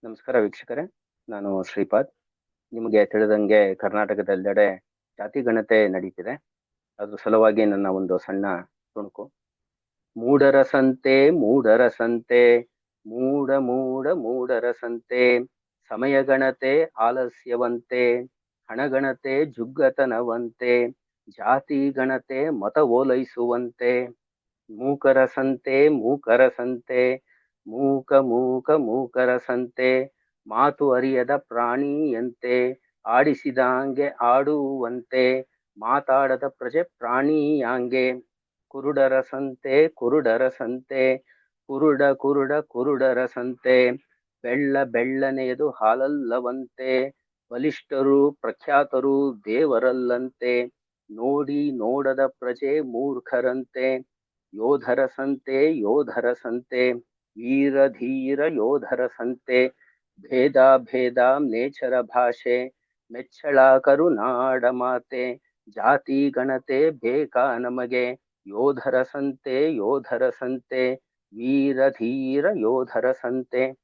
ನಮಸ್ಕಾರ ವೀಕ್ಷಕರೇ. ನಾನು ಶ್ರೀಪಾದ್. ನಿಮಗೆ ತಿಳಿದಂಗೆ ಕರ್ನಾಟಕದೆಲ್ಲೆಡೆ ಜಾತಿ ಗಣತೆ ನಡೀತಿದೆ. ಅದ್ರ ಸಲುವಾಗಿ ನನ್ನ ಒಂದು ಸಣ್ಣ ತುಣುಕು. ಮೂಢರ ಸಂತೆ ಮೂಢರ ಸಂತೆ, ಮೂಢ ಮೂಢ ಮೂಢರ ಸಂತೆ, ಸಮಯ ಗಣತೆ ಆಲಸ್ಯವಂತೆ, ಹಣಗಣತೆ ಜುಗ್ಗತನವಂತೆ, ಜಾತಿ ಗಣತೆ ಮತ ಓಲೈಸುವಂತೆ, ಮೂಕರ ಸಂತೆ ಮೂಕರ ಸಂತೆ, ಮೂಕ ಮೂಕ ಮೂಕರ ಸಂತೆ, ಮಾತು ಅರಿಯದ ಪ್ರಾಣಿಯಂತೆ, ಆಡಿಸಿದಂಗೆ ಆಡುವಂತೆ, ಮಾತಾಡದ ಪ್ರಜೆ ಪ್ರಾಣಿಯಾಂಗೆ, ಕುರುಡರ ಸಂತೆ ಕುರುಡರ ಸಂತೆ, ಕುರುಡ ಕುರುಡ ಕುರುಡರ ಸಂತೆ, ಬೆಳ್ಳ ಬೆಳ್ಳನೆಯದು ಹಾಲಲ್ಲವಂತೆ, ಬಲಿಷ್ಠರು ಪ್ರಖ್ಯಾತರು ದೇವರಲ್ಲಂತೆ, ನೋಡಿ ನೋಡದ ಪ್ರಜೆ ಮೂರ್ಖರಂತೆ, ಯೋಧರ ಸಂತೆ ಯೋಧರ ಸಂತೆ, ವೀರ ಧೀರ ಯೋಧರ ಸಂತೆ, ಭೇದ ಭೇದ ನೇಚರ ಭಾಷೆ, ಮೆಚ್ಚಳ ಕರುನಾಡ ಮಾತೆ, ಜಾತಿ ಗಣತೆ ಬೇಕಾ ನಮಗೆ, ಯೋಧರ ಸಂತೆ ಯೋಧರ ಸಂತೆ, ವೀರ ಧೀರ ಯೋಧರ ಸಂತೆ.